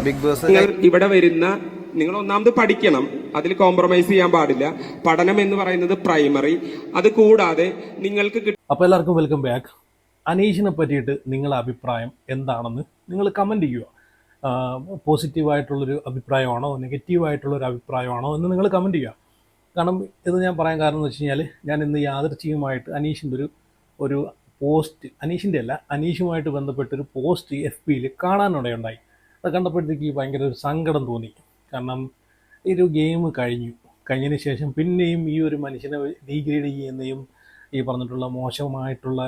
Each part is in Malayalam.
ബിഗ് ബോസ് നിങ്ങൾ ഇവിടെ വരുന്ന നിങ്ങൾ ഒന്നാമത് പഠിക്കണം, അതിൽ കോംപ്രമൈസ് ചെയ്യാൻ പാടില്ല. പഠനം എന്ന് പറയുന്നത് പ്രൈമറി. അത് കൂടാതെ നിങ്ങൾക്ക് അപ്പോൾ എല്ലാവർക്കും വെൽക്കം ബാക്ക്. അനീഷിനെ പറ്റിയിട്ട് നിങ്ങളുടെ അഭിപ്രായം എന്താണെന്ന് നിങ്ങൾ കമൻറ്റ് ചെയ്യുക. പോസിറ്റീവായിട്ടുള്ളൊരു അഭിപ്രായമാണോ നെഗറ്റീവായിട്ടുള്ളൊരു അഭിപ്രായമാണോ എന്ന് നിങ്ങൾ കമൻറ്റ് ചെയ്യുക. കാരണം ഇത് ഞാൻ പറയാൻ കാരണം എന്ന് വെച്ച് കഴിഞ്ഞാൽ, ഞാൻ ഇന്ന് യാദൃച്ഛികമായിട്ട് അനീഷിൻ്റെ ഒരു പോസ്റ്റ്, അനീഷിൻ്റെ അല്ല, അനീഷുമായിട്ട് ബന്ധപ്പെട്ടൊരു പോസ്റ്റ് FB-യിൽ കാണാനിടയുണ്ടായി. അത് കണ്ടപ്പോഴത്തേക്ക് ഭയങ്കര ഒരു സങ്കടം തോന്നി. കാരണം ഈ ഒരു ഗെയിം കഴിഞ്ഞതിന് ശേഷം പിന്നെയും ഈ ഒരു മനുഷ്യനെ ഡീഗ്രേഡ് ചെയ്യുന്നതും ഈ പറഞ്ഞിട്ടുള്ള മോശമായിട്ടുള്ള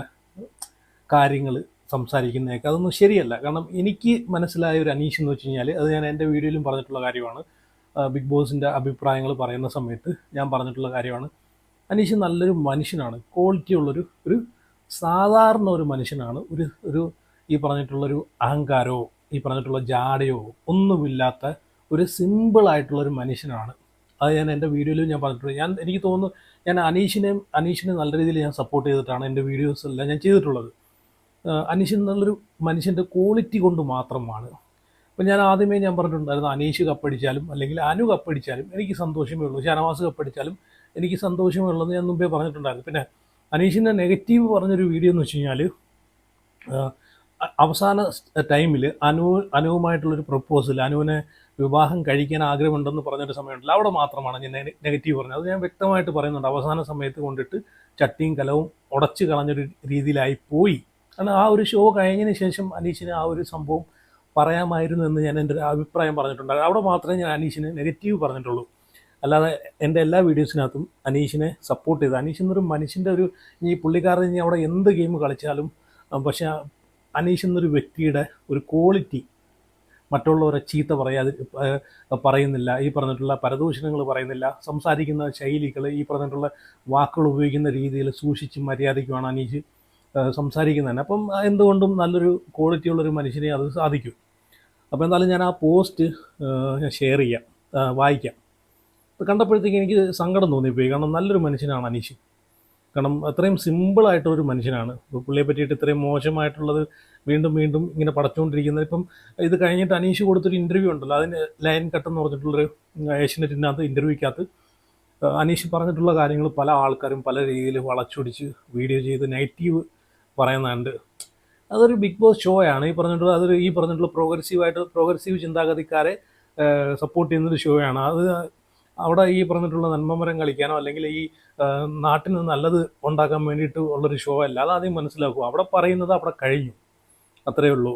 കാര്യങ്ങൾ സംസാരിക്കുന്നതൊക്കെ അതൊന്നും ശരിയല്ല. കാരണം എനിക്ക് മനസ്സിലായ ഒരു അനീഷ് എന്ന് വെച്ച് കഴിഞ്ഞാൽ, അത് ഞാൻ എൻ്റെ വീഡിയോയിലും പറഞ്ഞിട്ടുള്ള കാര്യമാണ്, ബിഗ് ബോസിൻ്റെ അഭിപ്രായങ്ങൾ പറയുന്ന സമയത്ത് ഞാൻ പറഞ്ഞിട്ടുള്ള കാര്യമാണ്. അനീഷ് നല്ലൊരു മനുഷ്യനാണ്, ക്വാളിറ്റി ഉള്ളൊരു സാധാരണ ഒരു മനുഷ്യനാണ്. ഒരു ഈ പറഞ്ഞിട്ടുള്ളൊരു അഹങ്കാരമോ ഈ പറഞ്ഞിട്ടുള്ള ജാടയോ ഒന്നുമില്ലാത്ത ഒരു സിമ്പിളായിട്ടുള്ളൊരു മനുഷ്യനാണ്. അത് ഞാൻ എൻ്റെ വീഡിയോയിലും ഞാൻ പറഞ്ഞിട്ടുണ്ട്. എനിക്ക് തോന്നുന്നു ഞാൻ അനീഷിനെ നല്ല രീതിയിൽ ഞാൻ സപ്പോർട്ട് ചെയ്തിട്ടാണ് എൻ്റെ വീഡിയോസ് എല്ലാം ഞാൻ ചെയ്തിട്ടുള്ളത്. അനീഷ് നല്ലൊരു മനുഷ്യൻ്റെ ക്വാളിറ്റി കൊണ്ട് മാത്രമാണ്. അപ്പം ഞാൻ ആദ്യമേ ഞാൻ പറഞ്ഞിട്ടുണ്ടായിരുന്നു, അനീഷ് കപ്പടിച്ചാലും അല്ലെങ്കിൽ അനു കപ്പടിച്ചാലും എനിക്ക് സന്തോഷമേ ഉള്ളൂ, ഷാനവാസ് കപ്പടിച്ചാലും എനിക്ക് സന്തോഷമേ ഉള്ളൂ എന്ന് ഞാൻ മുമ്പേ പറഞ്ഞിട്ടുണ്ടായിരുന്നു. പിന്നെ അനീഷിൻ്റെ നെഗറ്റീവ് പറഞ്ഞൊരു വീഡിയോ എന്ന് വെച്ച് കഴിഞ്ഞാൽ, അവസാന ടൈമിൽ അനുവുമായിട്ടുള്ളൊരു പ്രപ്പോസൽ, അനുവിനെ വിവാഹം കഴിക്കാൻ ആഗ്രഹമുണ്ടെന്ന് പറഞ്ഞൊരു സമയമുണ്ടല്ലോ, അവിടെ മാത്രമാണ് ഞാൻ നെഗറ്റീവ് പറഞ്ഞത്. അത് ഞാൻ വ്യക്തമായിട്ട് പറയുന്നുണ്ട്. അവസാന സമയത്ത് കൊണ്ടിട്ട് ചട്ടിയും കലവും ഉടച്ചു കളഞ്ഞൊരു രീതിയിലായി പോയി. കാരണം ആ ഒരു ഷോ കഴിഞ്ഞതിന് ശേഷം അനീഷിന് ആ ഒരു സംഭവം പറയാമായിരുന്നു എന്ന് ഞാൻ എൻ്റെ ഒരു അഭിപ്രായം പറഞ്ഞിട്ടുണ്ടായിരുന്നു. അവിടെ മാത്രമേ ഞാൻ അനീഷിന് നെഗറ്റീവ് പറഞ്ഞിട്ടുള്ളൂ. അല്ലാതെ എൻ്റെ എല്ലാ വീഡിയോസിനകത്തും അനീഷിനെ സപ്പോർട്ട് ചെയ്ത്, അനീഷ് എന്നൊരു മനുഷ്യൻ്റെ ഈ പുള്ളിക്കാരൻ ഇനി അവിടെ എന്ത് ഗെയിം കളിച്ചാലും, പക്ഷേ അനീഷ് എന്നൊരു വ്യക്തിയുടെ ഒരു ക്വാളിറ്റി മറ്റുള്ളവരെ ചീത്ത പറയുന്നില്ല, ഈ പറഞ്ഞിട്ടുള്ള പരദൂഷണങ്ങൾ പറയുന്നില്ല, സംസാരിക്കുന്ന ശൈലികൾ, ഈ പറഞ്ഞിട്ടുള്ള വാക്കുകൾ ഉപയോഗിക്കുന്ന രീതിയിൽ സൂക്ഷിച്ച് മര്യാദയ്ക്കുമാണ് അനീഷ് സംസാരിക്കുന്നത് തന്നെ. അപ്പം എന്തുകൊണ്ടും നല്ലൊരു ക്വാളിറ്റി ഉള്ളൊരു മനുഷ്യനെ അത് സാധിക്കും. അപ്പോൾ എന്തായാലും ഞാൻ ആ പോസ്റ്റ് ഷെയർ ചെയ്യാം, വായിക്കാം. അത് കണ്ടപ്പോഴത്തേക്ക് എനിക്ക് സങ്കടം തോന്നിപ്പോയി. കാരണം നല്ലൊരു മനുഷ്യനാണ് അനീഷ്. കാരണം അത്രയും സിമ്പിളായിട്ടൊരു മനുഷ്യനാണ്. ഇപ്പോൾ പുള്ളിയെ പറ്റിയിട്ട് ഇത്രയും മോശമായിട്ടുള്ളത് വീണ്ടും വീണ്ടും ഇങ്ങനെ പടച്ചുകൊണ്ടിരിക്കുന്നത്. ഇപ്പം ഇത് കഴിഞ്ഞിട്ട് അനീഷ് കൊടുത്തൊരു ഇൻ്റർവ്യൂ ഉണ്ടല്ലോ, അതിന് ലൈൻ കട്ടെന്ന് പറഞ്ഞിട്ടുള്ളൊരു ഏഷ്യനെറ്റിനകത്ത് ഇൻ്റർവ്യൂക്കകത്ത് അനീഷ് പറഞ്ഞിട്ടുള്ള കാര്യങ്ങൾ പല ആൾക്കാരും പല രീതിയിൽ വളച്ചൊടിച്ച് വീഡിയോ ചെയ്ത് നെഗറ്റീവ് പറയുന്നുണ്ട്. അതൊരു ബിഗ് ബോസ് ഷോ ആണ്. ഈ പറഞ്ഞിട്ടുള്ള പ്രോഗ്രസീവ് ചിന്താഗതിക്കാരെ സപ്പോർട്ട് ചെയ്യുന്നൊരു ഷോ ആണ്. അത് അവിടെ ഈ പറഞ്ഞിട്ടുള്ള നന്മമരം കളിക്കാനോ അല്ലെങ്കിൽ ഈ നാട്ടിന് നല്ലത് ഉണ്ടാക്കാൻ വേണ്ടിയിട്ട് ഉള്ളൊരു ഷോ അല്ല. അതാദ്യം മനസ്സിലാക്കുക. അവിടെ പറയുന്നത് അവിടെ കഴിഞ്ഞു, അത്രയേ ഉള്ളൂ.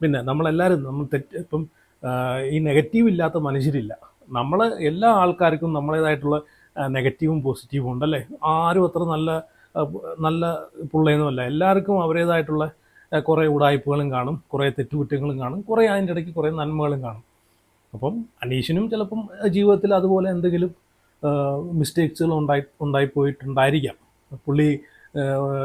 പിന്നെ നമ്മളെല്ലാവരും ഇപ്പം ഈ നെഗറ്റീവ് ഇല്ലാത്ത മനുഷ്യരില്ല. എല്ലാ ആൾക്കാർക്കും നമ്മളേതായിട്ടുള്ള നെഗറ്റീവും പോസിറ്റീവും ഉണ്ടല്ലേ. ആരും അത്ര നല്ല പുള്ളയൊന്നുമല്ല. എല്ലാവർക്കും അവരേതായിട്ടുള്ള കുറേ ഉടായ്പകളും കാണും, കുറേ തെറ്റുകുറ്റങ്ങളും കാണും, കുറേ അതിൻ്റെ ഇടയ്ക്ക് കുറേ നന്മകളും കാണും. അപ്പം അനീഷിനും ചിലപ്പം ജീവിതത്തിൽ അതുപോലെ എന്തെങ്കിലും മിസ്റ്റേക്സുകൾ ഉണ്ടായിപ്പോയിട്ടുണ്ടായിരിക്കാം. പുള്ളി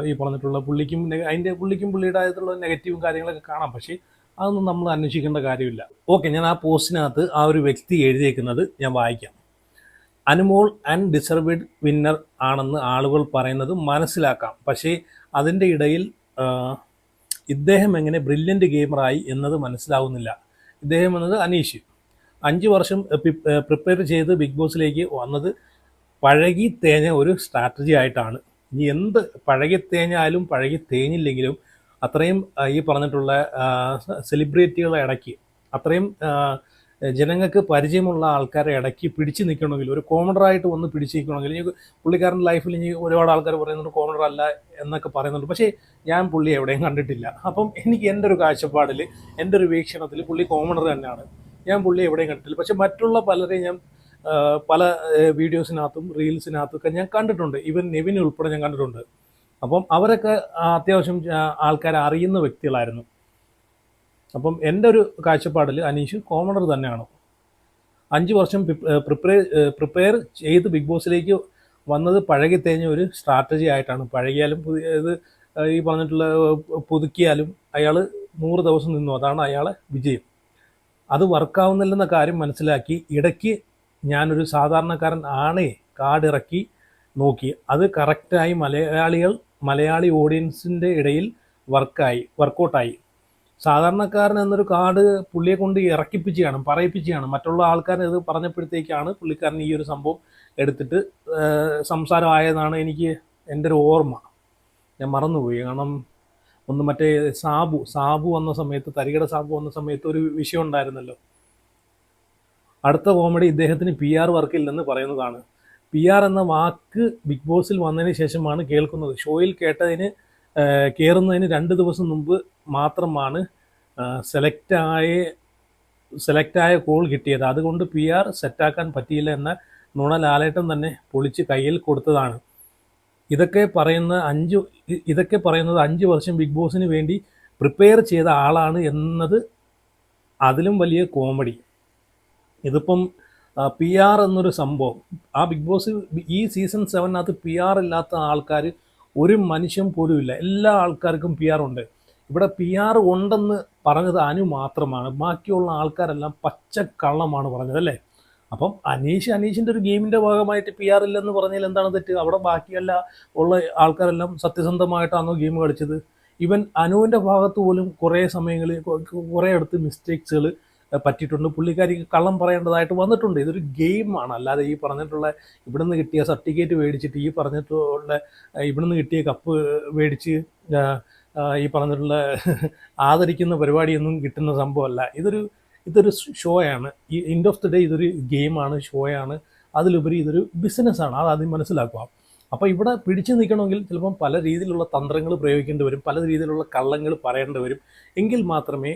ഈ പറഞ്ഞിട്ടുള്ള പുള്ളിക്കും പുള്ളിയുടേതായിട്ടുള്ള നെഗറ്റീവും കാര്യങ്ങളൊക്കെ കാണാം. പക്ഷേ അതൊന്നും നമ്മൾ അന്വേഷിക്കേണ്ട കാര്യമില്ല. ഓക്കെ, ഞാൻ ആ പോസ്റ്റിനകത്ത് ആ ഒരു വ്യക്തി എഴുതിയേക്കുന്നത് ഞാൻ വായിക്കാം. അനുമോൾ അൺഡിസർവ്ഡ് വിന്നർ ആണെന്ന് ആളുകൾ പറയുന്നത് മനസ്സിലാക്കാം, പക്ഷേ അതിൻ്റെ ഇടയിൽ ഇദ്ദേഹം എങ്ങനെ ബ്രില്യൻ്റ് ഗെയിമറായി എന്നത് മനസ്സിലാവുന്നില്ല. ഇദ്ദേഹം എന്നത് അനീഷ് 5 വർഷം പ്രിപ്പയർ ചെയ്ത് ബിഗ് ബോസിലേക്ക് വന്നത് പഴകി തേഞ്ഞ ഒരു സ്ട്രാറ്റജി ആയിട്ടാണ്. ഇനി എന്ത് പഴകി തേഞ്ഞാലും പഴകി തേഞ്ഞില്ലെങ്കിലും അത്രയും ഈ പറഞ്ഞിട്ടുള്ള സെലിബ്രിറ്റികളെ ഇടയ്ക്ക്, അത്രയും ജനങ്ങൾക്ക് പരിചയമുള്ള ആൾക്കാരെ ഇടയ്ക്ക് പിടിച്ചു നിൽക്കണമെങ്കിൽ, ഒരു കോമണറായിട്ട് വന്ന് പിടിച്ചു നിൽക്കണമെങ്കിൽ, ഇനി പുള്ളിക്കാരൻ്റെ ലൈഫിൽ ഇനി ഒരുപാട് ആൾക്കാർ പറയുന്നുണ്ട് കോമണർ അല്ല എന്നൊക്കെ പറയുന്നുണ്ട്. പക്ഷേ ഞാൻ പുള്ളി എവിടെയും കണ്ടിട്ടില്ല. അപ്പം എനിക്ക് എൻ്റെ ഒരു കാഴ്ചപ്പാടിൽ, എൻ്റെ ഒരു വീക്ഷണത്തിൽ പുള്ളി കോമണർ തന്നെയാണ്. ഞാൻ പുള്ളി എവിടെയും കണ്ടിട്ടില്ല. പക്ഷെ മറ്റുള്ള പലരെയും ഞാൻ പല വീഡിയോസിനകത്തും റീൽസിനകത്തൊക്കെ ഞാൻ കണ്ടിട്ടുണ്ട്. ഈവൻ നെവിൻ ഉൾപ്പെടെ ഞാൻ കണ്ടിട്ടുണ്ട്. അപ്പം അവരൊക്കെ അത്യാവശ്യം ആൾക്കാരെ അറിയുന്ന വ്യക്തികളായിരുന്നു. അപ്പം എൻ്റെ ഒരു കാഴ്ചപ്പാടിൽ അനീഷ് കോമണർ തന്നെയാണ്. 5 വർഷം പ്രിപ്പയർ ചെയ്ത് ബിഗ് ബോസിലേക്ക് വന്നത് പഴകി തേഞ്ഞ ഒരു സ്ട്രാറ്റജി ആയിട്ടാണ്. പഴകിയാലും ഇത് ഈ പറഞ്ഞിട്ടുള്ള പുതുക്കിയാലും അയാൾ 100 ദിവസം നിന്നു. അതാണ് അയാളെ വിജയം. അത് വർക്കാവുന്നില്ലെന്ന കാര്യം മനസ്സിലാക്കി ഇടയ്ക്ക് ഞാനൊരു സാധാരണക്കാരൻ കാർഡിറക്കി നോക്കി. അത് കറക്റ്റായി മലയാളി ഓഡിയൻസിൻ്റെ ഇടയിൽ വർക്കൗട്ടായി. സാധാരണക്കാരൻ എന്നൊരു കാർഡ് പുള്ളിയെ കൊണ്ട് ഇറക്കിപ്പിച്ചാണ്, പറയിപ്പിച്ചാണ്. മറ്റുള്ള ആൾക്കാർ ഇത് പറഞ്ഞപ്പോഴത്തേക്കാണ് പുള്ളിക്കാരൻ ഈ ഒരു സംഭവം എടുത്തിട്ട് സംസാരമായതാണ് എൻ്റെ ഒരു ഓർമ്മ. ഞാൻ മറന്നുപോയി. കാരണം ഒന്ന് മറ്റേ സാബു വന്ന സമയത്ത്, തരികിട സാബു വന്ന സമയത്ത് ഒരു വിഷയം ഉണ്ടായിരുന്നല്ലോ. അടുത്ത കോമഡി ഇദ്ദേഹത്തിന് PR വർക്കില്ലെന്ന് പറയുന്നതാണ്. PR എന്ന വാക്ക് ബിഗ് ബോസിൽ വന്നതിന് ശേഷമാണ് കേൾക്കുന്നത്. ഷോയിൽ കയറുന്നതിന് 2 ദിവസം മുമ്പ് മാത്രമാണ് സെലക്റ്റായ കോൾ കിട്ടിയത്. അതുകൊണ്ട് PR സെറ്റാക്കാൻ പറ്റിയില്ല എന്ന നുണ ലാലേട്ടൻ തന്നെ പൊളിച്ച് കയ്യിൽ കൊടുത്തതാണ്. ഇതൊക്കെ പറയുന്നത് 5 വർഷം ബിഗ് ബോസിന് വേണ്ടി പ്രിപ്പയർ ചെയ്ത ആളാണ് എന്നത് അതിലും വലിയ കോമഡി. ഇതിപ്പം PR എന്നൊരു സംഭവം, ആ ബിഗ് ബോസ് ഈ സീസൺ 7 PR ഇല്ലാത്ത ആൾക്കാർ ഒരു മനുഷ്യൻ പോലും ഇല്ല. എല്ലാ ആൾക്കാർക്കും PR ഉണ്ട്. ഇവിടെ PR ഉണ്ടെന്ന് പറഞ്ഞത് അനു മാത്രമാണ്. ബാക്കിയുള്ള ആൾക്കാരെല്ലാം പച്ചക്കള്ളമാണ് പറഞ്ഞത്, അല്ലേ? അപ്പം അനീഷിൻ്റെ ഒരു ഗെയിമിൻ്റെ ഭാഗമായിട്ട് PR ഇല്ലെന്ന് പറഞ്ഞാൽ എന്താണ് തെറ്റ്? അവിടെ ബാക്കിയല്ല ഉള്ള ആൾക്കാരെല്ലാം സത്യസന്ധമായിട്ടാണോ ഗെയിം കളിച്ചത്? ഈവൻ അനുവിൻ്റെ ഭാഗത്ത് പോലും കുറേ സമയങ്ങളിൽ കുറേ അടുത്ത് മിസ്റ്റേക്സുകൾ പറ്റിയിട്ടുണ്ട്. പുള്ളിക്കാരിക്ക് കള്ളം പറയേണ്ടതായിട്ട് വന്നിട്ടുണ്ട്. ഇതൊരു ഗെയിമാണ്, അല്ലാതെ ഈ പറഞ്ഞിട്ടുള്ള ഇവിടുന്ന് കിട്ടിയ സർട്ടിഫിക്കറ്റ് മേടിച്ചിട്ട്, ഈ പറഞ്ഞിട്ടുള്ള ഇവിടുന്ന് കിട്ടിയ കപ്പ് മേടിച്ച് ഈ പറഞ്ഞിട്ടുള്ള ആദരിക്കുന്ന പരിപാടിയൊന്നും കിട്ടുന്ന സംഭവമല്ല. ഇതൊരു ഷോയാണ്. ഈ എൻഡ് ഓഫ് ദി ഡേ ഇതൊരു ഗെയിമാണ്, ഷോയാണ്. അതിലുപരി ഇതൊരു ബിസിനസ്സാണ്. അത് ആദ്യം മനസ്സിലാക്കുക. അപ്പോൾ ഇവിടെ പിടിച്ചു നിൽക്കണമെങ്കിൽ ചിലപ്പം പല രീതിയിലുള്ള തന്ത്രങ്ങൾ പ്രയോഗിക്കേണ്ടി വരും, പല രീതിയിലുള്ള കള്ളങ്ങൾ പറയേണ്ടി വരും. എങ്കിൽ മാത്രമേ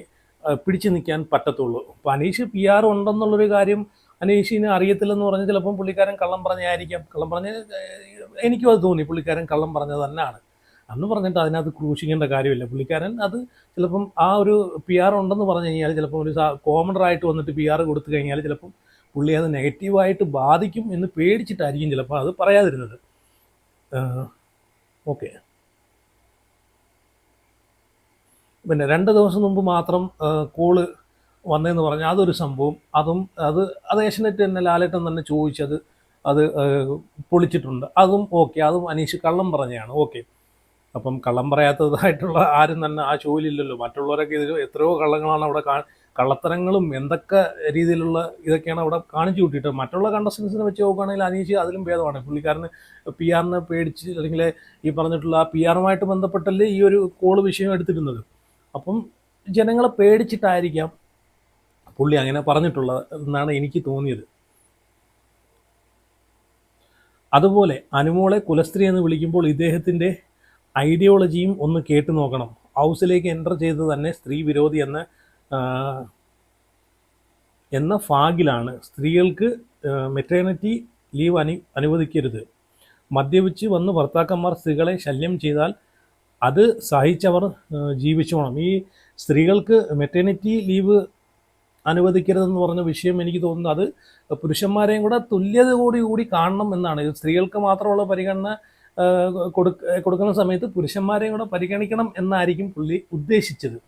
പിടിച്ചു നിൽക്കാൻ പറ്റത്തുള്ളൂ. അപ്പോൾ അനീഷ് PR ഉണ്ടെന്നുള്ളൊരു കാര്യം അനീഷിന് അറിയത്തില്ലെന്ന് പറഞ്ഞ് ചിലപ്പം പുള്ളിക്കാരൻ കള്ളം പറഞ്ഞായിരിക്കാം. എനിക്കും അത് തോന്നി, പുള്ളിക്കാരൻ കള്ളം പറഞ്ഞത് തന്നെയാണ്. അന്ന് പറഞ്ഞിട്ട് അതിനകത്ത് ക്രൂശിക്കേണ്ട കാര്യമില്ല. പുള്ളിക്കാരൻ അത് ചിലപ്പം ആ ഒരു PR ഉണ്ടെന്ന് പറഞ്ഞു കഴിഞ്ഞാൽ, ചിലപ്പം ഒരു കോമണറായിട്ട് വന്നിട്ട് PR കൊടുത്തു കഴിഞ്ഞാൽ ചിലപ്പം പുള്ളി അത് നെഗറ്റീവായിട്ട് ബാധിക്കും എന്ന് പേടിച്ചിട്ടായിരിക്കും ചിലപ്പോൾ അത് പറയാതിരുന്നത്. ഓക്കെ. പിന്നെ 2 ദിവസം മുമ്പ് മാത്രം കോള് വന്നതെന്ന് പറഞ്ഞാൽ അതൊരു സംഭവം. അത് ഏഷ്യനെറ്റ് തന്നെ ലാലേട്ടൻ തന്നെ ചോദിച്ചത് അത് പൊളിച്ചിട്ടുണ്ട്. അതും ഓക്കെ. അതും അനീഷ് കള്ളം പറഞ്ഞതാണ്. ഓക്കെ. അപ്പം കള്ളം പറയാത്തതായിട്ടുള്ള ആരും തന്നെ ആ ഷോയിലില്ലല്ലോ. മറ്റുള്ളവരൊക്കെ ഇതിൽ എത്രയോ കള്ളങ്ങളാണ് അവിടെ കള്ളത്തരങ്ങളും എന്തൊക്കെ രീതിയിലുള്ള ഇതൊക്കെയാണ് അവിടെ കാണിച്ചു കൂട്ടിയിട്ട്. മറ്റുള്ള കണ്ടസ്റ്റൻസിനെ വെച്ച് നോക്കുകയാണെങ്കിൽ അനീഷ് അതിലും ഭേദമാണ്. പുള്ളിക്കാരന് PR പേടിച്ച്, അല്ലെങ്കിൽ ഈ പറഞ്ഞിട്ടുള്ള ആ PR ബന്ധപ്പെട്ടല്ലേ ഈ ഒരു കോള് വിഷയം എടുത്തിരുന്നത്. അപ്പം ജനങ്ങളെ പേടിച്ചിട്ടായിരിക്കാം പുള്ളി അങ്ങനെ പറഞ്ഞിട്ടുള്ളത് എന്നാണ് എനിക്ക് തോന്നിയത്. അതുപോലെ അനുമോളെ കുലസ്ത്രീ എന്ന് വിളിക്കുമ്പോൾ ഇദ്ദേഹത്തിൻ്റെ ഐഡിയോളജിയും ഒന്ന് കേട്ടു നോക്കണം. ഹൗസിലേക്ക് എൻ്റർ ചെയ്ത് തന്നെ സ്ത്രീ വിരോധി എന്ന ഫാഗിലാണ്. സ്ത്രീകൾക്ക് മെറ്റേണിറ്റി ലീവ് അനുവദിക്കരുത്. മദ്യപിച്ച് വന്ന് ഭർത്താക്കന്മാർ സ്ത്രീകളെ ശല്യം ചെയ്താൽ അത് സഹിച്ചവർ ജീവിച്ചോണം. ഈ സ്ത്രീകൾക്ക് മെറ്റേണിറ്റി ലീവ് അനുവദിക്കരുതെന്ന് പറഞ്ഞ വിഷയം എനിക്ക് തോന്നുന്നു അത് പുരുഷന്മാരെയും കൂടെ തുല്യത കൂടി കാണണം എന്നാണ്. ഇത് സ്ത്രീകൾക്ക് മാത്രമുള്ള പരിഗണന കൊടുക്കുന്ന സമയത്ത് പുരുഷന്മാരെയും കൂടെ പരിഗണിക്കണം എന്നായിരിക്കും പുള്ളി ഉദ്ദേശിച്ചത്.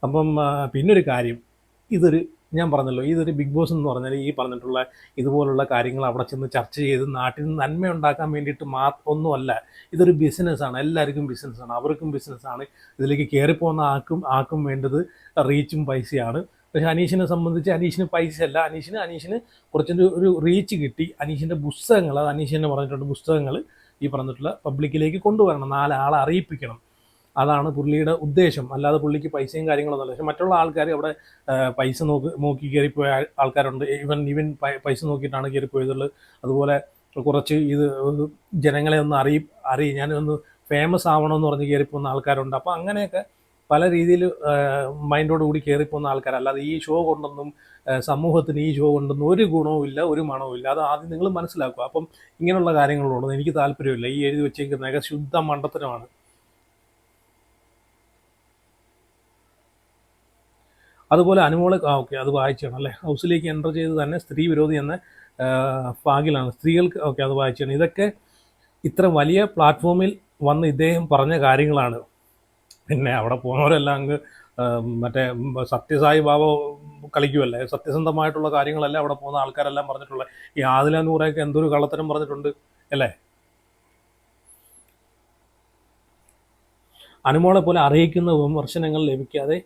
അപ്പം പിന്നൊരു കാര്യം, ഞാൻ പറഞ്ഞല്ലോ, ഇതൊരു ബിഗ് ബോസ് എന്ന് പറഞ്ഞാൽ ഈ പറഞ്ഞിട്ടുള്ള ഇതുപോലുള്ള കാര്യങ്ങൾ അവിടെ ചെന്ന് ചർച്ച ചെയ്ത് നാട്ടിൽ നിന്ന് നന്മ ഉണ്ടാക്കാൻ വേണ്ടിയിട്ട് ഒന്നുമല്ല. ഇതൊരു ബിസിനസ്സാണ്. എല്ലാവർക്കും ബിസിനസ്സാണ്, അവർക്കും ബിസിനസ്സാണ്. ഇതിലേക്ക് കയറിപ്പോകുന്ന ആക്കും വേണ്ടത് റീച്ചും പൈസയാണ്. പക്ഷേ അനീഷിനെ സംബന്ധിച്ച് അനീഷിന് പൈസയല്ല, അനീഷിന് കുറച്ചൊരു റീച്ച് കിട്ടി. അനീഷിൻ്റെ പുസ്തകങ്ങൾ, അത് അനീഷ് തന്നെ പറഞ്ഞിട്ടുണ്ട്, പുസ്തകങ്ങൾ ഈ പറഞ്ഞിട്ടുള്ള പബ്ലിക്കിലേക്ക് കൊണ്ടുവരണം, 4 ആളെ അറിയിപ്പിക്കണം. അതാണ് പുള്ളിയുടെ ഉദ്ദേശം. അല്ലാതെ പുള്ളിക്ക് പൈസയും കാര്യങ്ങളൊന്നുമല്ല. പക്ഷെ മറ്റുള്ള ആൾക്കാർ അവിടെ പൈസ നോക്കി കയറിപ്പോയ ആൾക്കാരുണ്ട്. ഇവൻ പൈസ നോക്കിയിട്ടാണ് കയറിപ്പോയതുള്ളത്. അതുപോലെ കുറച്ച് ജനങ്ങളെ ഒന്ന് ഞാനൊന്ന് ഫേമസ് ആവണമെന്ന് പറഞ്ഞ് കയറിപ്പോകുന്ന ആൾക്കാരുണ്ട്. അപ്പോൾ അങ്ങനെയൊക്കെ പല രീതിയിൽ മൈൻഡോടുകൂടി കയറിപ്പോകുന്ന ആൾക്കാർ. അല്ലാതെ ഈ ഷോ കൊണ്ടൊന്നും സമൂഹത്തിന് ഈ ഷോ കൊണ്ടൊന്നും ഒരു ഗുണവും ഇല്ല, ഒരു മണവും ഇല്ല. അത് ആദ്യം നിങ്ങൾ മനസ്സിലാക്കുക. അപ്പം ഇങ്ങനെയുള്ള കാര്യങ്ങളോടൊന്നും എനിക്ക് താല്പര്യമില്ല. ഈ എഴുതി വെച്ചേക്കുന്നതൊക്കെ ശുദ്ധ മണ്ടത്തരമാണ്. അതുപോലെ അനുമോളെ ഓക്കെ, അത് വായിച്ചാണ് അല്ലേ. ഹൗസിലേക്ക് എൻ്റർ ചെയ്ത് തന്നെ സ്ത്രീ വിരോധി എന്ന ഫാഗിലാണ്. സ്ത്രീകൾക്ക് ഓക്കെ, അത് വായിച്ചാണ്. ഇതൊക്കെ ഇത്ര വലിയ പ്ലാറ്റ്ഫോമിൽ വന്ന് ഇദ്ദേഹം പറഞ്ഞ കാര്യങ്ങളാണ്. പിന്നെ അവിടെ പോകുന്നവരെല്ലാം അങ്ങ് മറ്റേ സത്യസായി ബാബ കളിക്കുമല്ലേ. സത്യസന്ധമായിട്ടുള്ള കാര്യങ്ങളെല്ലാം അവിടെ പോകുന്ന ആൾക്കാരെല്ലാം പറഞ്ഞിട്ടുള്ളത്. ഈ ആദില നൂറൊക്കെ എന്തൊരു കള്ളത്തരം പറഞ്ഞിട്ടുണ്ട് അല്ലേ. അനുമോളെ പോലെ അറിയിക്കുന്ന വിമർശനങ്ങൾ ലഭിക്കാതെ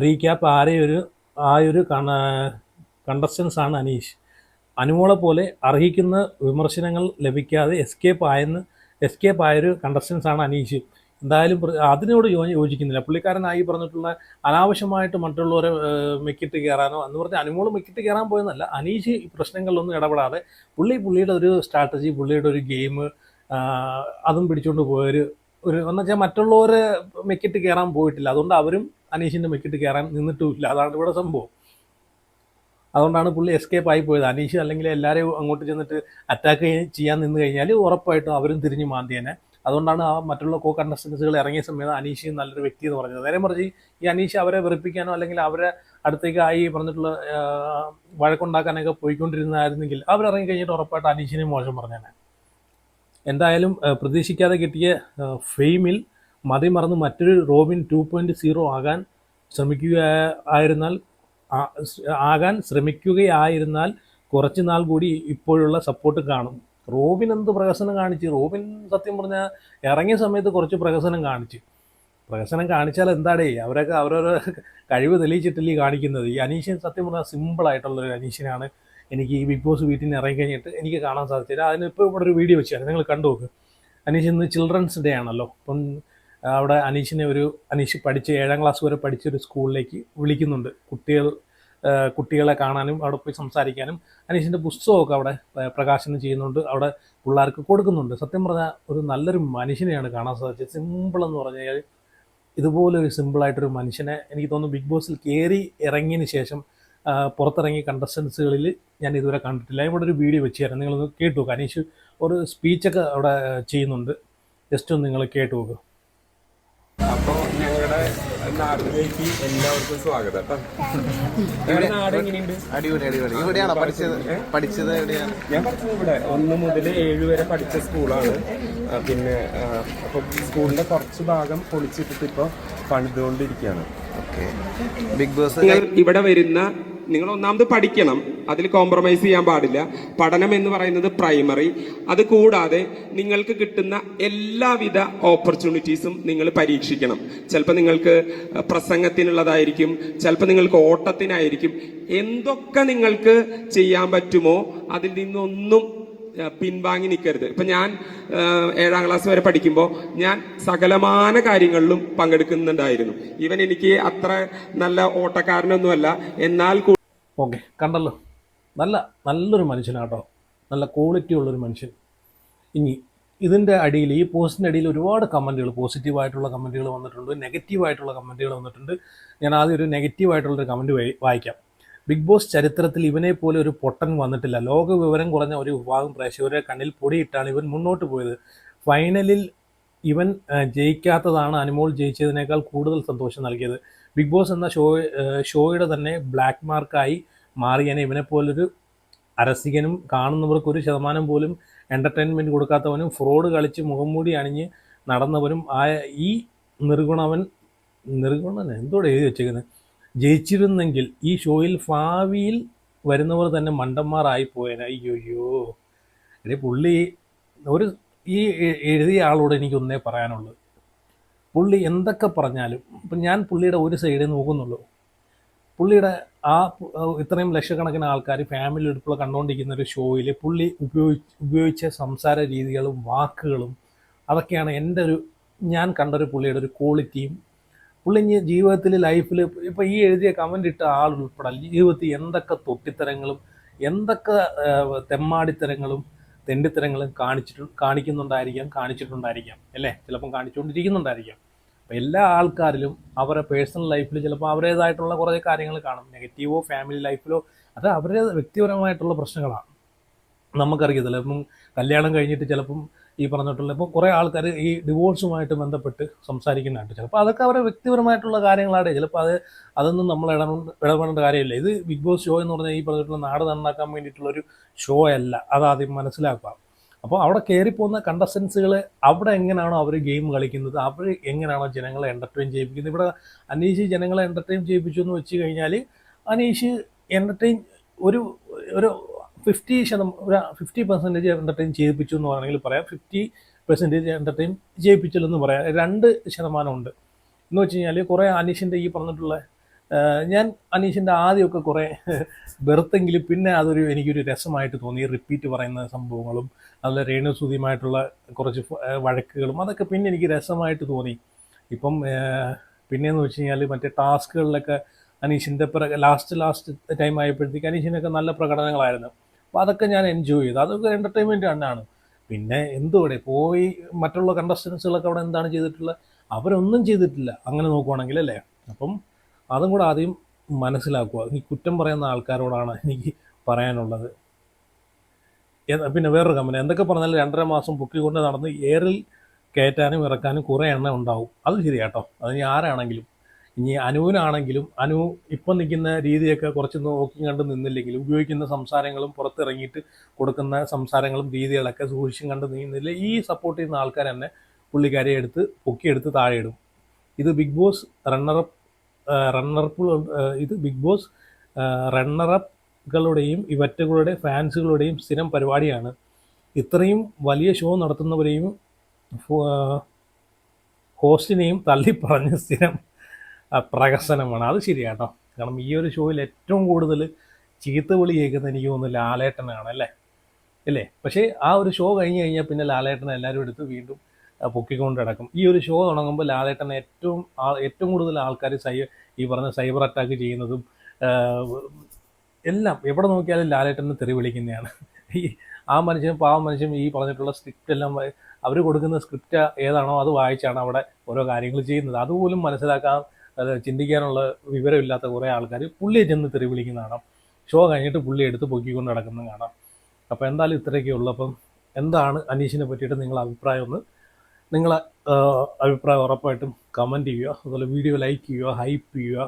റീക്യാപ്പ് ആ ഒരു കണ്ടസ്റ്റൻസ് ആണ് അനീഷ്. അനുമോളെ പോലെ അർഹിക്കുന്ന വിമർശനങ്ങൾ ലഭിക്കാതെ എസ്കേപ്പ് ആയൊരു കണ്ടസ്റ്റൻസ് ആണ് അനീഷ്. എന്തായാലും അതിനോട് യോജിക്കുന്നില്ല. പുള്ളിക്കാരനായി പറഞ്ഞിട്ടുള്ള അനാവശ്യമായിട്ട് മറ്റുള്ളവരെ മെക്കിട്ട് കയറാനോ എന്ന് പറഞ്ഞാൽ അനുമോൾ മെക്കിട്ട് കയറാൻ പോയെന്നല്ല, അനീഷ് ഈ പ്രശ്നങ്ങളിലൊന്നും ഇടപെടാതെ പുള്ളിയുടെ ഒരു സ്ട്രാറ്റജി, പുള്ളിയുടെ ഒരു ഗെയിം അതും പിടിച്ചുകൊണ്ട് പോയൊരു എന്ന് വെച്ചാൽ മറ്റുള്ളവരെ മെക്കിട്ട് കയറാൻ പോയിട്ടില്ല. അതുകൊണ്ട് അവരും അനീഷിൻ്റെ മെക്കിട്ട് കയറാൻ നിന്നിട്ടുമില്ല. അതാണ് ഇവിടെ സംഭവം. അതുകൊണ്ടാണ് പുള്ളി എസ്കേപ്പ് ആയി പോയത്. അനീഷ് അല്ലെങ്കിൽ എല്ലാവരെയും അങ്ങോട്ട് ചെന്നിട്ട് അറ്റാക്ക് ചെയ്യാൻ നിന്ന് കഴിഞ്ഞാൽ ഉറപ്പായിട്ടും അവരും തിരിഞ്ഞ് മാന്തിയേനെ. അതുകൊണ്ടാണ് ആ മറ്റുള്ള കോ കണ്ടസ്റ്റൻസുകൾ ഇറങ്ങിയ സമയത്ത് അനീഷ് നല്ലൊരു വ്യക്തി എന്ന് പറഞ്ഞത്. നേരെ മറിച്ച് ഈ അനീഷ് അവരെ വെറുപ്പിക്കാനോ അല്ലെങ്കിൽ അവരെ അടുത്തേക്ക് ആയി പറഞ്ഞിട്ടുള്ള വഴക്കുണ്ടാക്കാനൊക്കെ പോയിക്കൊണ്ടിരുന്നായിരുന്നെങ്കിൽ അവരിറങ്ങി കഴിഞ്ഞിട്ട് ഉറപ്പായിട്ട് അനീഷിനെ മോശം പറഞ്ഞേനെ. എന്തായാലും പ്രതീക്ഷിക്കാതെ കിട്ടിയ ഫെയിമിൽ മതിമറന്ന് മറ്റൊരു റോബിൻ 2.0 ആകാൻ ശ്രമിക്കുകയായിരുന്നാൽ കുറച്ച് നാൾ കൂടി ഇപ്പോഴുള്ള സപ്പോർട്ട് കാണും. റോബിൻ എന്ത് പ്രഹസനം കാണിച്ച്? റോബിൻ സത്യം പറഞ്ഞാൽ ഇറങ്ങിയ സമയത്ത് കുറച്ച് പ്രഹസനം കാണിച്ചാൽ എന്താടേ, അവരൊക്കെ അവരവരുടെ കഴിവ് തെളിയിച്ചിട്ടില്ലേ കാണിക്കുന്നത്. ഈ അനീഷൻ സത്യം പറഞ്ഞാൽ സിമ്പിളായിട്ടുള്ളൊരു അനീഷനാണ് എനിക്ക് ഈ ബിഗ് ബോസ് വീട്ടിൽ നിന്ന് ഇറങ്ങി കഴിഞ്ഞിട്ട് എനിക്ക് കാണാൻ സാധിച്ചില്ല. അതിനിപ്പോൾ ഇവിടെ ഒരു വീഡിയോ വെച്ചാൽ നിങ്ങൾ കണ്ടു നോക്ക്. അനീഷ് ഇന്ന് ചിൽഡ്രൻസ് ഡേ ആണല്ലോ. അപ്പം അവിടെ അനീഷ് പഠിച്ച് 7ാം ക്ലാസ് വരെ പഠിച്ചൊരു സ്കൂളിലേക്ക് വിളിക്കുന്നുണ്ട്. കുട്ടികളെ കാണാനും അവിടെ പോയി സംസാരിക്കാനും അനീഷിൻ്റെ പുസ്തകമൊക്കെ അവിടെ പ്രകാശനം ചെയ്യുന്നുണ്ട്. അവിടെ പിള്ളേർക്ക് കൊടുക്കുന്നുണ്ട്. സത്യം പറഞ്ഞാൽ ഒരു നല്ലൊരു മനുഷ്യനെയാണ് കാണാൻ സാധിച്ചത്. സിമ്പിളെന്ന് പറഞ്ഞു കഴിഞ്ഞാൽ ഇതുപോലൊരു സിമ്പിളായിട്ടൊരു മനുഷ്യനെ എനിക്ക് തോന്നുന്നു ബിഗ് ബോസിൽ കയറി ഇറങ്ങിയതിന് ശേഷം പുറത്തിറങ്ങിയ കണ്ടസ്റ്റൻസുകളിൽ ഞാൻ ഇതുവരെ കണ്ടിട്ടില്ല. ഇവിടെ ഒരു വീഡിയോ വെച്ച് തരാം, നിങ്ങളൊന്ന് കേട്ടു നോക്കുക. അനീഷ് ഒരു സ്പീച്ചൊക്കെ അവിടെ ചെയ്യുന്നുണ്ട്. ജസ്റ്റ് ഒന്ന് നിങ്ങൾ കേട്ടു നോക്കുക. അപ്പോൾ ഞങ്ങളുടെ നാട്ടിലേക്ക് എല്ലാവർക്കും സ്വാഗതം കേട്ടോ. ഞങ്ങളുടെ നാട് എങ്ങനെയുണ്ട്? അടിപൊളി. ഇവിടെയാണോ പഠിച്ചത്? എവിടെയാണ്? ഞാൻ പഠിച്ചത് ഇവിടെ 1 മുതൽ 7 വരെ പഠിച്ച സ്കൂളാണ്. പിന്നെ അപ്പോൾ സ്കൂളിന്റെ കുറച്ച് ഭാഗം പൊളിച്ചിട്ടിട്ട് ഇപ്പോൾ പണിതുകൊണ്ടിരിക്കുകയാണ്. ബിഗ് ബോസ് നിങ്ങൾ ഇവിടെ വരുന്ന നിങ്ങൾ ഒന്നാമത് പഠിക്കണം, അതിൽ കോംപ്രമൈസ് ചെയ്യാൻ പാടില്ല. പഠനം എന്ന് പറയുന്നത് പ്രൈമറി. അത് കൂടാതെ നിങ്ങൾക്ക് കിട്ടുന്ന എല്ലാവിധ ഓപ്പർച്യൂണിറ്റീസും നിങ്ങൾ പരീക്ഷിക്കണം. ചിലപ്പോൾ നിങ്ങൾക്ക് പ്രസംഗത്തിനുള്ളതായിരിക്കും, ചിലപ്പോൾ നിങ്ങൾക്ക് ഓട്ടത്തിനായിരിക്കും. എന്തൊക്കെ നിങ്ങൾക്ക് ചെയ്യാൻ പറ്റുമോ അതിൽ നിന്നൊന്നും പിൻവാങ്ങി നിൽക്കരുത്. ഇപ്പൊ ഞാൻ 7ാം ക്ലാസ് വരെ പഠിക്കുമ്പോൾ ഞാൻ സകലമാന കാര്യങ്ങളിലും പങ്കെടുക്കുന്നുണ്ടായിരുന്നു. ഈവൻ എനിക്ക് അത്ര നല്ല ഓട്ടക്കാരനൊന്നുമല്ല, എന്നാൽ ഓക്കെ, കണ്ടല്ലോ, നല്ലൊരു മനുഷ്യനാട്ടോ, നല്ല ക്വാളിറ്റി ഉള്ളൊരു മനുഷ്യൻ. ഇനി ഇതിൻ്റെ അടിയിൽ, ഈ പോസ്റ്റിൻ്റെ അടിയിൽ ഒരുപാട് കമൻറ്റുകൾ, പോസിറ്റീവായിട്ടുള്ള കമൻറ്റുകൾ വന്നിട്ടുണ്ട്, നെഗറ്റീവായിട്ടുള്ള കമൻറ്റുകൾ വന്നിട്ടുണ്ട്. ഞാൻ ആദ്യം ഒരു നെഗറ്റീവായിട്ടുള്ളൊരു കമൻറ്റ് വായിക്കാം. ബിഗ് ബോസ് ചരിത്രത്തിൽ ഇവനെ പോലെ ഒരു പൊട്ടൻ വന്നിട്ടില്ല. ലോക വിവരം കുറഞ്ഞ ഒരു വിഭാഗം പ്രേക്ഷകരുടെ കണ്ണിൽ പൊടിയിട്ടാണ് ഇവൻ മുന്നോട്ട് പോയത്. ഫൈനലിൽ ഇവൻ ജയിക്കാത്തതാണ് അനുമോൾ ജയിച്ചതിനേക്കാൾ കൂടുതൽ സന്തോഷം നൽകിയത്. ബിഗ് ബോസ് എന്ന ഷോയുടെ തന്നെ ബ്ലാക്ക് മാർക്കായി മാറിയനെ ഇവനെപ്പോലൊരു അരസികനും കാണുന്നവർക്ക് 1% പോലും എൻ്റർടൈൻമെൻറ്റ് കൊടുക്കാത്തവനും ഫ്രോഡ് കളിച്ച് മുഖംമൂടി അണിഞ്ഞ് നടന്നവനും ആയ ഈ നിർഗുണൻ എന്തോടെ എഴുതി വെച്ചേക്കുന്നത് ജയിച്ചിരുന്നെങ്കിൽ ഈ ഷോയിൽ ഭാവിയിൽ വരുന്നവർ തന്നെ മണ്ടന്മാരായി പോയേനെ. അയ്യോയ്യോ എടേ പുള്ളി ഈ എഴുതിയ ആളോട് എനിക്കൊന്നേ പറയാനുള്ളൂ. പുള്ളി എന്തൊക്കെ പറഞ്ഞാലും ഇപ്പം ഞാൻ പുള്ളിയുടെ ഒരു സൈഡേ നോക്കുന്നുള്ളൂ. പുള്ളിയുടെ ഇത്രയും ലക്ഷക്കണക്കിന് ആൾക്കാർ ഫാമിലി ഉൾപ്പെടെ കണ്ടുകൊണ്ടിരിക്കുന്ന ഒരു ഷോയിൽ പുള്ളി ഉപയോഗിച്ച സംസാര രീതികളും വാക്കുകളും അതൊക്കെയാണ് ഞാൻ കണ്ടൊരു പുള്ളിയുടെ ഒരു ക്വാളിറ്റിയും. പുള്ളി ജീവിതത്തിൽ ലൈഫിൽ ഇപ്പോൾ ഈ എഴുതിയ കമൻ്റ് ഇട്ട ആളുൾപ്പെടെ ജീവിതത്തിൽ എന്തൊക്കെ തൊട്ടിത്തരങ്ങളും എന്തൊക്കെ തെമ്മാടിത്തരങ്ങളും തെണ്ടിത്തരങ്ങളും കാണിച്ചിട്ടുണ്ടായിരിക്കാം അല്ലേ, ചിലപ്പം കാണിച്ചുകൊണ്ടിരിക്കുന്നുണ്ടായിരിക്കാം. അപ്പോൾ എല്ലാ ആൾക്കാരിലും അവരുടെ പേഴ്സണൽ ലൈഫിൽ ചിലപ്പോൾ അവരുടേതായിട്ടുള്ള കുറേ കാര്യങ്ങൾ കാണും. നെഗറ്റീവോ ഫാമിലി ലൈഫിലോ അത് അവരുടെ വ്യക്തിപരമായിട്ടുള്ള പ്രശ്നങ്ങളാണ്, നമുക്കറിയത്തില്ല. ഇപ്പം കല്യാണം കഴിഞ്ഞിട്ട് ചിലപ്പം ഈ പറഞ്ഞിട്ടുള്ള ഇപ്പോൾ കുറേ ആൾക്കാർ ഈ ഡിവോഴ്സുമായിട്ട് ബന്ധപ്പെട്ട് സംസാരിക്കുന്നുണ്ട്. ചിലപ്പോൾ അതൊക്കെ അവരുടെ വ്യക്തിപരമായിട്ടുള്ള കാര്യങ്ങളാണ്. ചിലപ്പോൾ അതൊന്നും നമ്മൾ ഇടപെടേണ്ട കാര്യമില്ല. ഇത് ബിഗ് ബോസ് ഷോ എന്ന് പറഞ്ഞാൽ ഈ പറഞ്ഞിട്ടുള്ള നാട് നന്നാക്കാൻ വേണ്ടിയിട്ടുള്ളൊരു ഷോ അല്ല, അതാദ്യം മനസ്സിലാക്കുക. അപ്പോൾ അവിടെ കയറിപ്പോകുന്ന കണ്ടസ്റ്റൻസുകൾ അവിടെ എങ്ങനെയാണോ അവർ ഗെയിം കളിക്കുന്നത്, അവർ എങ്ങനെയാണോ ജനങ്ങളെ എൻ്റർടൈൻ ചെയ്യിപ്പിക്കുന്നത്. ഇവിടെ അനീഷ് ജനങ്ങളെ എൻ്റർടൈൻ ചെയ്യിപ്പിച്ചു എന്ന് വെച്ച് കഴിഞ്ഞാൽ അനീഷ് എൻ്റർടൈൻ ഒരു 50% എൻ്റർടൈൻ ചെയ്യിപ്പിച്ചു എന്ന് വേണമെങ്കിൽ പറയാം, 50% എൻ്റർടൈൻ ചെയ്യിപ്പിച്ചില്ലെന്ന് പറയാം. 2% ഉണ്ട് എന്ന് വെച്ച് കഴിഞ്ഞാൽ കുറേ അനീഷിൻ്റെ ഈ പറഞ്ഞിട്ടുള്ള ഞാൻ അനീഷിൻ്റെ ആദ്യമൊക്കെ കുറേ വെറുത്തെങ്കിലും പിന്നെ എനിക്കൊരു രസമായിട്ട് തോന്നി. റിപ്പീറ്റ് പറയുന്ന സംഭവങ്ങളും അതുപോലെ രേണുസുതിയുമായിട്ടുള്ള കുറച്ച് വഴക്കുകളും അതൊക്കെ പിന്നെ എനിക്ക് രസമായിട്ട് തോന്നി. ഇപ്പം പിന്നെയെന്ന് വെച്ച് കഴിഞ്ഞാൽ മറ്റേ ടാസ്കുകളിലൊക്കെ അനീഷിൻ്റെ ലാസ്റ്റ് ടൈം ആയപ്പോഴത്തേക്ക് അനീഷിനൊക്കെ നല്ല പ്രകടനങ്ങളായിരുന്നു. അപ്പോൾ അതൊക്കെ ഞാൻ എൻജോയ് ചെയ്തു. അതൊക്കെ എൻ്റർടൈൻമെൻറ്റ് തന്നെയാണ്. പിന്നെ എന്തുവിടെ പോയി മറ്റുള്ള കണ്ടസ്റ്റൻസുകളൊക്കെ അവിടെ എന്താണ് ചെയ്തിട്ടുള്ളത്? അവരൊന്നും ചെയ്തിട്ടില്ല അങ്ങനെ നോക്കുവാണെങ്കിൽ, അല്ലേ? അപ്പം അതും കൂടെ ആദ്യം മനസ്സിലാക്കുക. ഈ കുറ്റം പറയുന്ന ആൾക്കാരോടാണ് എനിക്ക് പറയാനുള്ളത്. പിന്നെ വേറൊരു കമ്പനി എന്തൊക്കെ പറഞ്ഞാലും 2.5 മാസം പൊക്കിക്കൊണ്ട് നടന്ന് എയറിൽ കയറ്റാനും ഇറക്കാനും കുറേ എണ്ണ ഉണ്ടാവും. അത് ശരിയാട്ടോ. അത് ഇനി ആരാണെങ്കിലും, ഇനി അനുവിനാണെങ്കിലും അനു ഇപ്പം നിൽക്കുന്ന രീതിയൊക്കെ കുറച്ച് നോക്കി കണ്ട് നിന്നില്ലെങ്കിലും ഉപയോഗിക്കുന്ന സംസാരങ്ങളും പുറത്തിറങ്ങിയിട്ട് കൊടുക്കുന്ന സംസാരങ്ങളും രീതികളൊക്കെ സൂക്ഷിച്ചും കണ്ട് നീങ്ങുന്നില്ല, ഈ സപ്പോർട്ട് ചെയ്യുന്ന ആൾക്കാർ തന്നെ പുള്ളിക്കാരെ പൊക്കിയെടുത്ത് താഴെ ഇടും. ഇത് ബിഗ് ബോസ് ഇത് ബിഗ് ബോസ് റണ്ണറപ്പുകളുടെയും ഇവറ്റുകളുടെ ഫാൻസുകളുടെയും സ്ഥിരം പരിപാടിയാണ്. ഇത്രയും വലിയ ഷോ നടത്തുന്നവരെയും ഹോസ്റ്റിനെയും തള്ളിപ്പറഞ്ഞ് സ്ഥിരം പ്രഹസനമാണ്. അത് ശരിയാട്ടോ. കാരണം ഈ ഒരു ഷോയിൽ ഏറ്റവും കൂടുതൽ ചീത്ത വിളി കേൾക്കുന്നത് എനിക്ക് തോന്നുന്നു ലാലേട്ടനാണ്, അല്ലേ? പക്ഷേ ആ ഒരു ഷോ കഴിഞ്ഞ് കഴിഞ്ഞാൽ പിന്നെ ലാലേട്ടനെ എല്ലാവരും എടുത്ത് വീണ്ടും പൊക്കിക്കൊണ്ട് കിടക്കും. ഈ ഒരു ഷോ തുടങ്ങുമ്പോൾ ലാലേട്ടനെ ഏറ്റവും കൂടുതൽ ആൾക്കാർ ഈ പറഞ്ഞ സൈബർ അറ്റാക്ക് ചെയ്യുന്നതും എല്ലാം എവിടെ നോക്കിയാലും ലാലേട്ടനെ തെറി വിളിക്കുന്നതാണ്. പാവം മനുഷ്യൻ ഈ പറഞ്ഞിട്ടുള്ള സ്ക്രിപ്റ്റ് എല്ലാം അവർ കൊടുക്കുന്ന സ്ക്രിപ്റ്റ് ഏതാണോ അത് വായിച്ചാണ് അവിടെ ഓരോ കാര്യങ്ങൾ ചെയ്യുന്നത്. അതുപോലും മനസ്സിലാക്കാൻ ചിന്തിക്കാനുള്ള വിവരമില്ലാത്ത കുറേ ആൾക്കാർ പുള്ളിയെ ചെന്ന് തെറി വിളിക്കുന്ന കാണാം. ഷോ കഴിഞ്ഞിട്ട് പുള്ളി എടുത്ത് പൊക്കിക്കൊണ്ട് നടക്കുന്നത് കാണാം. അപ്പോൾ എന്തായാലും ഇത്രയൊക്കെ ഉള്ളൂ. അപ്പം എന്താണ് അനീഷിനെ പറ്റിയിട്ട് നിങ്ങളെ അഭിപ്രായം? നിങ്ങളെ അഭിപ്രായം ഉറപ്പായിട്ടും കമൻറ്റ് ചെയ്യുക. അതുപോലെ വീഡിയോ ലൈക്ക് ചെയ്യുക, ഹൈപ്പ് ചെയ്യുക.